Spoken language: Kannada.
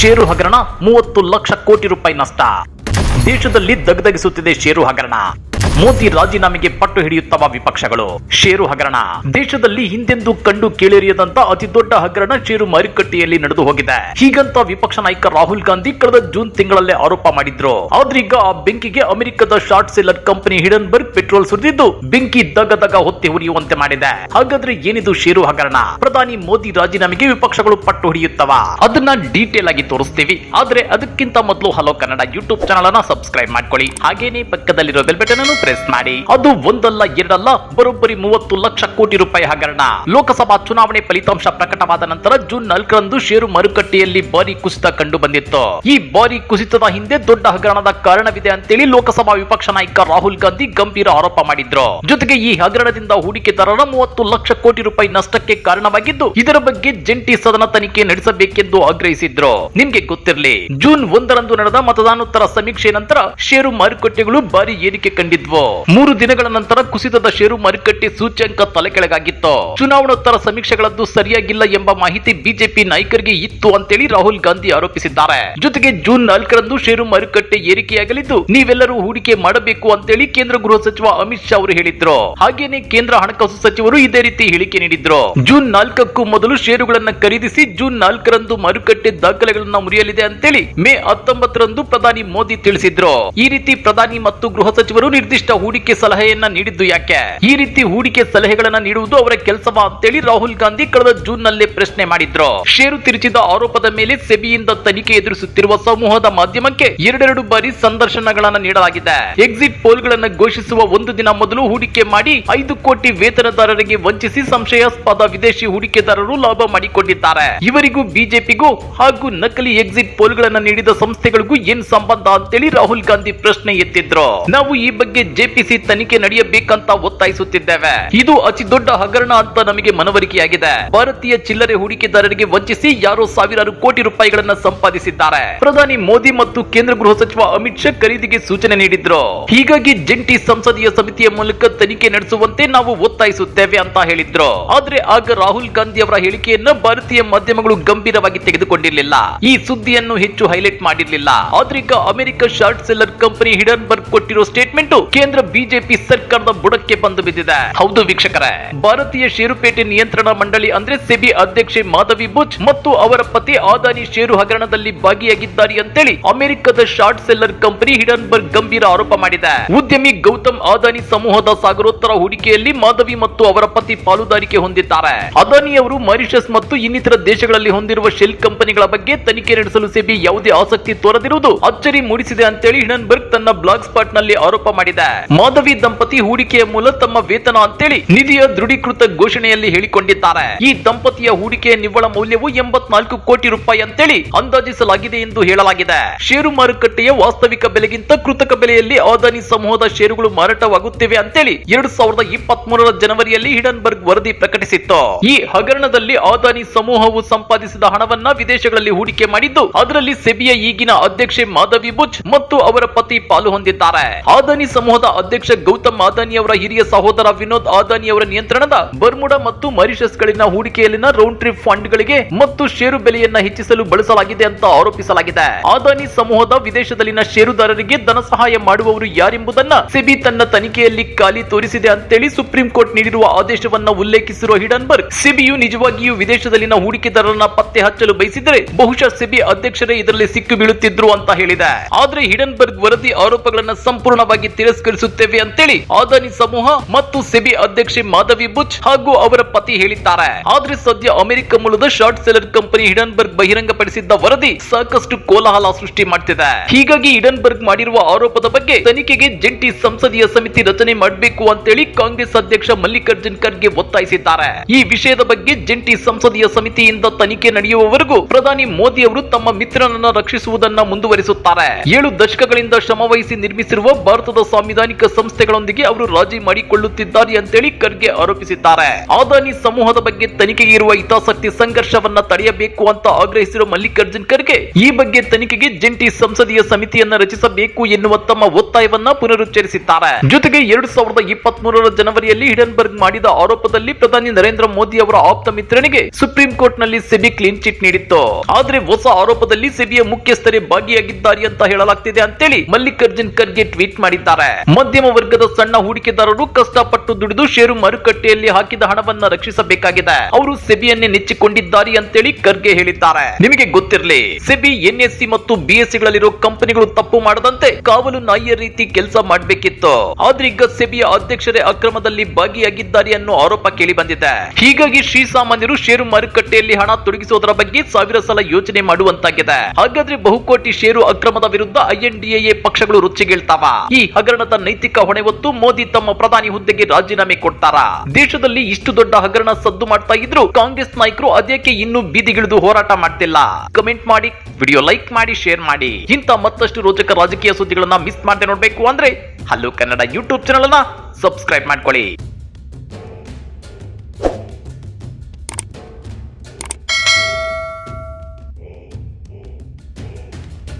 ಷೇರು ಹಗರಣ 30 ಲಕ್ಷ ಕೋಟಿ ರೂಪಾಯಿ ನಷ್ಟ. ದೇಶದಲ್ಲಿ ದಗದಗಿಸುತ್ತಿದೆ ಷೇರು ಹಗರಣ. ಮೋದಿ ರಾಜೀನಾಮೆಗೆ ಪಟ್ಟು ಹಿಡಿಯುತ್ತವ ವಿಪಕ್ಷಗಳು. ಷೇರು ಹಗರಣ ದೇಶದಲ್ಲಿ ಹಿಂದೆಂದೂ ಕಂಡು ಕೇಳಿರಿಯದಂತ ಅತಿ ದೊಡ್ಡ ಹಗರಣ ಷೇರು ಮಾರುಕಟ್ಟೆಯಲ್ಲಿ ನಡೆದು ಹೋಗಿದೆ. ಹೀಗಂತ ವಿಪಕ್ಷ ನಾಯಕ ರಾಹುಲ್ ಗಾಂಧಿ ಕಳೆದ ಜೂನ್ ತಿಂಗಳಲ್ಲೇ ಆರೋಪ ಮಾಡಿದ್ರು. ಆದ್ರೀಗ ಆ ಬೆಂಕಿಗೆ ಅಮೆರಿಕದ short seller company Hindenburg petrol ಸುರಿದಿದ್ದು ಬೆಂಕಿ ದಗ ಹೊತ್ತಿ ಉರಿಯುವಂತೆ ಮಾಡಿದೆ. ಹಾಗಾದ್ರೆ ಏನಿದು ಷೇರು ಹಗರಣ? ಪ್ರಧಾನಿ ಮೋದಿ ರಾಜೀನಾಮೆಗೆ ವಿಪಕ್ಷಗಳು ಪಟ್ಟು ಹಿಡಿಯುತ್ತವ? ಅದನ್ನ ಡೀಟೇಲ್ ಆಗಿ ತೋರಿಸ್ತೀವಿ. ಆದ್ರೆ ಅದಕ್ಕಿಂತ ಮೊದಲು ಹಲೋ ಕನ್ನಡ ಯೂಟ್ಯೂಬ್ ಚಾನಲ್ ಅನ್ನ ಸಬ್ಸ್ಕ್ರೈಬ್ ಮಾಡ್ಕೊಳ್ಳಿ. ಹಾಗೇನೆ ಪಕ್ಕದಲ್ಲಿರೋ ಬೆಲ್ ಬಟನ್ ಅನ್ನು ಪ್ರೆಸ್ ಮಾಡಿ. ಅದು ಒಂದಲ್ಲ ಎರಡಲ್ಲ, ಬರೋಬ್ಬರಿ 30 ಲಕ್ಷ ಕೋಟಿ ರೂಪಾಯಿ ಹಗರಣ. ಲೋಕಸಭಾ ಚುನಾವಣೆ ಫಲಿತಾಂಶ ಪ್ರಕಟವಾದ ನಂತರ ಜೂನ್ 4ರಂದು ಷೇರು ಮಾರುಕಟ್ಟೆಯಲ್ಲಿ ಭಾರಿ ಕುಸಿತ ಕಂಡು ಬಂದಿತ್ತು. ಈ ಭಾರಿ ಕುಸಿತದ ಹಿಂದೆ ದೊಡ್ಡ ಹಗರಣದ ಕಾರಣವಿದೆ ಅಂತೇಳಿ ಲೋಕಸಭಾ ವಿಪಕ್ಷ ನಾಯಕ ರಾಹುಲ್ ಗಾಂಧಿ ಗಂಭೀರ ಆರೋಪ ಮಾಡಿದ್ರು. ಜೊತೆಗೆ ಈ ಹಗರಣದಿಂದ ಹೂಡಿಕೆದಾರರ 30 ಲಕ್ಷ ಕೋಟಿ ರೂಪಾಯಿ ನಷ್ಟಕ್ಕೆ ಕಾರಣವಾಗಿದ್ದು, ಇದರ ಬಗ್ಗೆ ಜಂಟಿ ಸದನ ತನಿಖೆ ನಡೆಸಬೇಕೆಂದು ಆಗ್ರಹಿಸಿದ್ರು. ನಿಮ್ಗೆ ಗೊತ್ತಿರಲಿ, ಜೂನ್ 1ರಂದು ನಡೆದ ಮತದಾನೋತ್ತರ ಸಮೀಕ್ಷೆ ನಂತರ ಷೇರು ಮಾರುಕಟ್ಟೆಗಳು ಭಾರಿ ಏರಿಕೆ ಕಂಡಿದ್ವು. 3 ದಿನಗಳ ನಂತರ ಕುಸಿತದ ಷೇರು ಮಾರುಕಟ್ಟೆ ಸೂಚ್ಯಂಕ ತಲೆಕೆಳಗಾಗಿತ್ತು. ಚುನಾವಣೋತ್ತರ ಸಮೀಕ್ಷೆಗಳದ್ದು ಸರಿಯಾಗಿಲ್ಲ ಎಂಬ ಮಾಹಿತಿ ಬಿಜೆಪಿ ನಾಯಕರಿಗೆ ಇತ್ತು ಅಂತೇಳಿ ರಾಹುಲ್ ಗಾಂಧಿ ಆರೋಪಿಸಿದ್ದಾರೆ. ಜೊತೆಗೆ ಜೂನ್ 4ರಂದು ಷೇರು ಮಾರುಕಟ್ಟೆ ಏರಿಕೆಯಾಗಲಿದ್ದು ನೀವೆಲ್ಲರೂ ಹೂಡಿಕೆ ಮಾಡಬೇಕು ಅಂತೇಳಿ ಕೇಂದ್ರ ಗೃಹ ಸಚಿವ ಅಮಿತ್ ಶಾ ಅವರು ಹೇಳಿದ್ರು. ಹಾಗೇನೆ ಕೇಂದ್ರ ಹಣಕಾಸು ಸಚಿವರು ಇದೇ ರೀತಿ ಹೇಳಿಕೆ ನೀಡಿದ್ರು. ಜೂನ್ 4ಕ್ಕೂ ಮೊದಲು ಷೇರುಗಳನ್ನ ಖರೀದಿಸಿ ಜೂನ್ 4ರಂದು ಮಾರುಕಟ್ಟೆ ದಾಖಲೆಗಳನ್ನ ಮುರಿಯಲಿದೆ ಅಂತೇಳಿ ಮೇ 19ರಂದು ಪ್ರಧಾನಿ ಮೋದಿ ತಿಳಿಸಿದ್ರು. ಈ ರೀತಿ ಪ್ರಧಾನಿ ಮತ್ತು ಗೃಹ ಸಚಿವರು ನಿರ್ದಿಷ್ಟ ಹೂಡಿಕೆ ಸಲಹೆಯನ್ನ ನೀಡಿದ್ದು ಯಾಕೆ? ಈ ರೀತಿ ಹೂಡಿಕೆ ಸಲಹೆಗಳನ್ನ ನೀಡುವುದು ಅವರ ಕೆಲಸವಾ ಅಂತೇಳಿ ರಾಹುಲ್ ಗಾಂಧಿ ಕಳೆದ ಜೂನ್ ನಲ್ಲೇ ಪ್ರಶ್ನೆ ಮಾಡಿದ್ರು. ಷೇರು ತಿರುಚಿದ ಆರೋಪದ ಮೇಲೆ ಸೆಬಿಯಿಂದ ತನಿಖೆ ಎದುರಿಸುತ್ತಿರುವ ಸಮೂಹದ ಮಾಧ್ಯಮಕ್ಕೆ 2 ಬಾರಿ ಸಂದರ್ಶನಗಳನ್ನ ನೀಡಲಾಗಿದೆ. ಎಕ್ಸಿಟ್ ಪೋಲ್ಗಳನ್ನ ಘೋಷಿಸುವ ಒಂದು ದಿನ ಮೊದಲು ಹೂಡಿಕೆ ಮಾಡಿ 5 ಕೋಟಿ ವೇತನದಾರರಿಗೆ ವಂಚಿಸಿ ಸಂಶಯಾಸ್ಪದ ವಿದೇಶಿ ಹೂಡಿಕೆದಾರರು ಲಾಭ ಮಾಡಿಕೊಂಡಿದ್ದಾರೆ. ಇವರಿಗೂ ಬಿಜೆಪಿಗೂ ಹಾಗೂ ನಕಲಿ ಎಕ್ಸಿಟ್ ಪೋಲ್ಗಳನ್ನ ನೀಡಿದ ಸಂಸ್ಥೆಗಳಿಗೂ ಏನ್ ಸಂಬಂಧ ಅಂತೇಳಿ ರಾಹುಲ್ ಗಾಂಧಿ ಪ್ರಶ್ನೆ ಎತ್ತಿದ್ರು. ನಾವು ಈ ಬಗ್ಗೆ ಜೆಪಿಸಿ ತನಿಖೆ ನಡೆಯಬೇಕಂತ ಒತ್ತಾಯಿಸುತ್ತಿದ್ದೇವೆ. ಇದು ಅತಿ ದೊಡ್ಡ ಹಗರಣ ಅಂತ ನಮಗೆ ಮನವರಿಕೆಯಾಗಿದೆ. ಭಾರತೀಯ ಚಿಲ್ಲರೆ ಹೂಡಿಕೆದಾರರಿಗೆ ವಂಚಿಸಿ ಯಾರೋ ಸಾವಿರಾರು ಕೋಟಿ ರೂಪಾಯಿಗಳನ್ನ ಸಂಪಾದಿಸಿದ್ದಾರೆ. ಪ್ರಧಾನಿ ಮೋದಿ ಮತ್ತು ಕೇಂದ್ರ ಗೃಹ ಸಚಿವ ಅಮಿತ್ ಶಾ ಖರೀದಿಗೆ ಸೂಚನೆ ನೀಡಿದ್ರು. ಹೀಗಾಗಿ ಜಂಟಿ ಸಂಸದೀಯ ಸಮಿತಿಯ ಮೂಲಕ ತನಿಖೆ ನಡೆಸುವಂತೆ ನಾವು ಒತ್ತಾಯಿಸುತ್ತೇವೆ ಅಂತ ಹೇಳಿದ್ರು. ಆದ್ರೆ ಆಗ ರಾಹುಲ್ ಗಾಂಧಿ ಅವರ ಹೇಳಿಕೆಯನ್ನ ಭಾರತೀಯ ಮಾಧ್ಯಮಗಳು ಗಂಭೀರವಾಗಿ ತೆಗೆದುಕೊಂಡಿರಲಿಲ್ಲ. ಈ ಸುದ್ದಿಯನ್ನು ಹೆಚ್ಚು ಹೈಲೈಟ್ ಮಾಡಿರಲಿಲ್ಲ. ಆದ್ರೀಗ America short seller company Hindenburg ಕೊಟ್ಟಿರೋ ಸ್ಟೇಟ್ಮೆಂಟ್ ಕೇಂದ್ರ ಬಿಜೆಪಿ ಸರ್ಕಾರದ ಬುಡಕ್ಕೆ ಬಂದು ಬಿದ್ದಿದೆ. ಹೌದು ವೀಕ್ಷಕರೇ, ಭಾರತೀಯ ಷೇರುಪೇಟೆ ನಿಯಂತ್ರಣ ಮಂಡಳಿ ಅಂದ್ರೆ ಸೆಬಿ ಅಧ್ಯಕ್ಷೆ ಮಾಧವಿ ಬುಚ್ ಮತ್ತು ಅವರ ಪತಿ ಅದಾನಿ ಷೇರು ಹಗರಣದಲ್ಲಿ ಭಾಗಿಯಾಗಿದ್ದಾರೆ ಅಂತೇಳಿ ಅಮೆರಿಕದ ಶಾರ್ಟ್ ಸೆಲ್ಲರ್ ಕಂಪನಿ ಹಿಡನ್ಬರ್ಗ್ ಗಂಭೀರ ಆರೋಪ ಮಾಡಿದೆ. ಉದ್ಯಮಿ ಗೌತಮ್ ಅದಾನಿ ಸಮೂಹದ ಸಾಗರೋತ್ತರ ಹೂಡಿಕೆಯಲ್ಲಿ ಮಾಧವಿ ಮತ್ತು ಅವರ ಪತಿ ಪಾಲುದಾರಿಕೆ ಹೊಂದಿದ್ದಾರೆ. ಅದಾನಿ ಅವರು ಮಾರಿಷಸ್ ಮತ್ತು ಇನ್ನಿತರ ದೇಶಗಳಲ್ಲಿ ಹೊಂದಿರುವ ಶೆಲ್ ಕಂಪನಿಗಳ ಬಗ್ಗೆ ತನಿಖೆ ನಡೆಸಲು ಸೆಬಿ ಯಾವುದೇ ಆಸಕ್ತಿ ತೋರದಿರುವುದು ಅಚ್ಚರಿ ಮೂಡಿಸಿದೆ ಅಂತೇಳಿ ಹಿಡನ್ಬರ್ಗ್ ತನ್ನ ಬ್ಲಾಗ್ ಸ್ಪಾಟ್ ನಲ್ಲಿ ಆರೋಪ ಮಾಡಿದೆ. ಮಾಧವಿ ದಂಪತಿ ಹೂಡಿಕೆಯ ಮೂಲ ತಮ್ಮ ವೇತನ ಅಂತೇಳಿ ನಿಧಿಯ ದೃಢೀಕೃತ ಘೋಷಣೆಯಲ್ಲಿ ಹೇಳಿಕೊಂಡಿದ್ದಾರೆ. ಈ ದಂಪತಿಯ ಹೂಡಿಕೆಯ ನಿವ್ವಳ ಮೌಲ್ಯವು 84 ಕೋಟಿ ರೂಪಾಯಿ ಅಂತೇಳಿ ಅಂದಾಜಿಸಲಾಗಿದೆ ಎಂದು ಹೇಳಲಾಗಿದೆ. ಷೇರು ಮಾರುಕಟ್ಟೆಯ ವಾಸ್ತವಿಕ ಬೆಲೆಗಿಂತ ಕೃತಕ ಬೆಲೆಯಲ್ಲಿ ಅದಾನಿ ಸಮೂಹದ ಷೇರುಗಳು ಮಾರಾಟವಾಗುತ್ತಿವೆ ಅಂತೇಳಿ 2023ರ ಜನವರಿಯಲ್ಲಿ ಹಿಡನ್ಬರ್ಗ್ ವರದಿ ಪ್ರಕಟಿಸಿತ್ತು. ಈ ಹಗರಣದಲ್ಲಿ ಅದಾನಿ ಸಮೂಹವು ಸಂಪಾದಿಸಿದ ಹಣವನ್ನ ವಿದೇಶಗಳಲ್ಲಿ ಹೂಡಿಕೆ ಮಾಡಿದ್ದು, ಅದರಲ್ಲಿ ಸೆಬಿಯ ಈಗಿನ ಅಧ್ಯಕ್ಷೆ ಮಾಧವಿ ಬುಚ್ ಮತ್ತು ಅವರ ಪತಿ ಪಾಲು ಹೊಂದಿದ್ದಾರೆ. ಅದಾನಿ ಸಮೂಹದ ಅಧ್ಯಕ್ಷ ಗೌತಮ್ ಅದಾನಿ ಅವರ ಹಿರಿಯ ಸಹೋದರ ವಿನೋದ್ ಅದಾನಿ ಅವರ ನಿಯಂತ್ರಣದ ಬರ್ಮುಡಾ ಮತ್ತು ಮಾರಿಷಸ್ ಗಳಿನ ಹೂಡಿಕೆಯಲ್ಲಿನ ರೌಂಡ್ ಟ್ರಿಪ್ ಫಂಡ್ ಗಳಿಗೆ ಮತ್ತು ಷೇರು ಬೆಲೆಯನ್ನ ಹೆಚ್ಚಿಸಲು ಬಳಸಲಾಗಿದೆ ಅಂತ ಆರೋಪಿಸಲಾಗಿದೆ. ಅದಾನಿ ಸಮೂಹದ ವಿದೇಶದಲ್ಲಿನ ಷೇರುದಾರರಿಗೆ ಧನ ಸಹಾಯ ಮಾಡುವವರು ಯಾರೆಂಬುದನ್ನ ಸೆಬಿ ತನ್ನ ತನಿಖೆಯಲ್ಲಿ ಖಾಲಿ ತೋರಿಸಿದೆ ಅಂತೇಳಿ ಸುಪ್ರೀಂ ಕೋರ್ಟ್ ನೀಡಿರುವ ಆದೇಶವನ್ನ ಉಲ್ಲೇಖಿಸಿರುವ ಹಿಡನ್ಬರ್ಗ್, ಸೆಬಿಯು ನಿಜವಾಗಿಯೂ ವಿದೇಶದಲ್ಲಿನ ಹೂಡಿಕೆದಾರರನ್ನ ಪತ್ತೆ ಹಚ್ಚಲು ಬಯಸಿದರೆ ಬಹುಶಃ ಸೆಬಿ ಅಧ್ಯಕ್ಷರೇ ಇದರಲ್ಲಿ ಸಿಕ್ಕು ಬೀಳುತ್ತಿದ್ರು ಅಂತ ಹೇಳಿದೆ. ಆದ್ರೆ ಹಿಡನ್ಬರ್ಗ್ ವರದಿ ಆರೋಪಗಳನ್ನ ಸಂಪೂರ್ಣವಾಗಿ ತಿರಸ್ಕರಿಸುತ್ತೇವೆ ಅಂತೇಳಿ ಅದಾನಿ ಸಮೂಹ ಮತ್ತು ಸೆಬಿ ಅಧ್ಯಕ್ಷೆ ಮಾಧವಿ ಬುಚ್ ಹಾಗೂ ಅವರ ಪತಿ ಹೇಳಿದ್ದಾರೆ. ಆದ್ರೆ ಸದ್ಯ ಅಮೆರಿಕ ಮೂಲದ ಶಾರ್ಟ್ ಸೆಲ್ಲರ್ ಕಂಪನಿ ಹಿಡನ್ಬರ್ಗ್ ಬಹಿರಂಗಪಡಿಸಿದ್ದ ವರದಿ ಸಾಕಷ್ಟು ಕೋಲಾಹಲ ಸೃಷ್ಟಿ ಮಾಡ್ತಿದೆ. ಹೀಗಾಗಿ ಹಿಡನ್ಬರ್ಗ್ ಮಾಡಿರುವ ಆರೋಪದ ಬಗ್ಗೆ ತನಿಖೆಗೆ ಜಂಟಿ ಸಂಸದೀಯ ಸಮಿತಿ ರಚನೆ ಮಾಡಬೇಕು ಅಂತೇಳಿ ಕಾಂಗ್ರೆಸ್ ಅಧ್ಯಕ್ಷ ಮಲ್ಲಿಕಾರ್ಜುನ್ ಖರ್ಗೆ ಒತ್ತಾಯಿಸಿದ್ದಾರೆ. ಈ ವಿಷಯದ ಬಗ್ಗೆ ಜಂಟಿ ಸಂಸದೀಯ ಸಮಿತಿಯಿಂದ ತನಿಖೆ ನಡೆಯುವವರೆಗೂ ಪ್ರಧಾನಿ ಮೋದಿ ಅವರು ತಮ್ಮ ಮಿತ್ರನನ್ನ ರಕ್ಷಿಸುವುದನ್ನ ಮುಂದುವರಿಸುತ್ತಾರೆ. 7 ದಶಕಗಳಿಂದ ಶ್ರಮವಹಿಸಿ ನಿರ್ಮಿಸಿರುವ ಭಾರತದ ಸ್ವಾಮ್ಯ ಅಸಂವಿಧಾನಿಕ ಸಂಸ್ಥೆಗಳೊಂದಿಗೆ ಅವರು ರಾಜಿ ಮಾಡಿಕೊಳ್ಳುತ್ತಿದ್ದಾರೆ ಅಂತೇಳಿ ಖರ್ಗೆ ಆರೋಪಿಸಿದ್ದಾರೆ. ಅದಾನಿ ಸಮೂಹದ ಬಗ್ಗೆ ತನಿಖೆಗೆ ಇರುವ ಹಿತಾಸಕ್ತಿ ಸಂಘರ್ಷವನ್ನ ತಡೆಯಬೇಕು ಅಂತ ಆಗ್ರಹಿಸಿರುವ ಮಲ್ಲಿಕಾರ್ಜುನ್ ಖರ್ಗೆ ಈ ಬಗ್ಗೆ ತನಿಖೆಗೆ ಜಂಟಿ ಸಂಸದೀಯ ಸಮಿತಿಯನ್ನ ರಚಿಸಬೇಕು ಎನ್ನುವ ತಮ್ಮ ಒತ್ತಾಯವನ್ನ ಪುನರುಚ್ಚರಿಸಿದ್ದಾರೆ. ಜೊತೆಗೆ 2023ರ ಜನವರಿಯಲ್ಲಿ ಹಿಡನ್ಬರ್ಗ್ ಮಾಡಿದ ಆರೋಪದಲ್ಲಿ ಪ್ರಧಾನಿ ನರೇಂದ್ರ ಮೋದಿ ಅವರ ಆಪ್ತ ಮಿತ್ರನಿಗೆ ಸುಪ್ರೀಂ ಕೋರ್ಟ್ ನಲ್ಲಿ ಸೆಬಿ ಕ್ಲೀನ್ ಚಿಟ್ ನೀಡಿತ್ತು. ಆದ್ರೆ ಹೊಸ ಆರೋಪದಲ್ಲಿ ಸೆಬಿಯ ಮುಖ್ಯಸ್ಥರೇ ಭಾಗಿಯಾಗಿದ್ದಾರೆ ಅಂತ ಹೇಳಲಾಗ್ತಿದೆ ಅಂತೇಳಿ ಮಲ್ಲಿಕಾರ್ಜುನ್ ಖರ್ಗೆ ಟ್ವೀಟ್ ಮಾಡಿದ್ದಾರೆ. ಮಧ್ಯಮ ವರ್ಗದ ಸಣ್ಣ ಹೂಡಿಕೆದಾರರು ಕಷ್ಟಪಟ್ಟು ದುಡಿದು ಷೇರು ಮಾರುಕಟ್ಟೆಯಲ್ಲಿ ಹಾಕಿದ ಹಣವನ್ನ ರಕ್ಷಿಸಬೇಕಾಗಿದೆ. ಅವರು ಸೆಬಿಯನ್ನೇ ನೆಚ್ಚಿಕೊಂಡಿದ್ದಾರೆ ಅಂತೇಳಿ ಖರ್ಗೆ ಹೇಳಿದ್ದಾರೆ. ನಿಮಗೆ ಗೊತ್ತಿರಲಿ, ಸೆಬಿ ಎನ್ಎಸ್ಸಿ ಮತ್ತು ಬಿಎಸ್ಸಿಗಳಲ್ಲಿರೋ ಕಂಪನಿಗಳು ತಪ್ಪು ಮಾಡದಂತೆ ಕಾವಲು ನಾಯಿಯ ರೀತಿ ಕೆಲಸ ಮಾಡಬೇಕಿತ್ತು. ಆದ್ರೆ ಈಗ ಸೆಬಿಯ ಅಧ್ಯಕ್ಷರೇ ಅಕ್ರಮದಲ್ಲಿ ಭಾಗಿಯಾಗಿದ್ದಾರೆ ಅನ್ನೋ ಆರೋಪ ಕೇಳಿ ಬಂದಿದೆ. ಹೀಗಾಗಿ ಶ್ರೀಸಾಮಾನ್ಯರು ಷೇರು ಮಾರುಕಟ್ಟೆಯಲ್ಲಿ ಹಣ ತೊಡಗಿಸೋದರ ಬಗ್ಗೆ 1000 ಸಲ ಯೋಚನೆ ಮಾಡುವಂತಾಗಿದೆ. ಹಾಗಾದ್ರೆ ಬಹುಕೋಟಿ ಷೇರು ಅಕ್ರಮದ ವಿರುದ್ಧ INDAA ಪಕ್ಷಗಳು ರುಚಿಗೇಳ್ತಾವ? ಈ ಹಗರಣದ ನೈತಿಕ ಹೊಣೆ ಹೊತ್ತು ಮೋದಿ ತಮ್ಮ ಪ್ರಧಾನಿ ಹುದ್ದೆಗೆ ರಾಜೀನಾಮೆ ಕೊಡ್ತಾರ? ದೇಶದಲ್ಲಿ ಇಷ್ಟು ದೊಡ್ಡ ಹಗರಣ ಸದ್ದು ಮಾಡ್ತಾ ಇದ್ರು ಕಾಂಗ್ರೆಸ್ ನಾಯಕರು ಅದೇಕೆ ಇನ್ನೂ ಬೀದಿಗಿಳಿದು ಹೋರಾಟ ಮಾಡ್ತಿಲ್ಲ? ಕಮೆಂಟ್ ಮಾಡಿ, ವಿಡಿಯೋ ಲೈಕ್ ಮಾಡಿ, ಶೇರ್ ಮಾಡಿ. ಇಂತ ಮತ್ತಷ್ಟು ರೋಚಕ ರಾಜಕೀಯ ಸುದ್ದಿಗಳನ್ನ ಮಿಸ್ ಮಾಡದೆ ನೋಡ್ಬೇಕು ಅಂದ್ರೆ ಹಲೋ ಕನ್ನಡ ಯೂಟ್ಯೂಬ್ ಚಾನೆಲ್ ಅನ್ನ ಸಬ್ಸ್ಕ್ರೈಬ್ ಮಾಡ್ಕೊಳ್ಳಿ.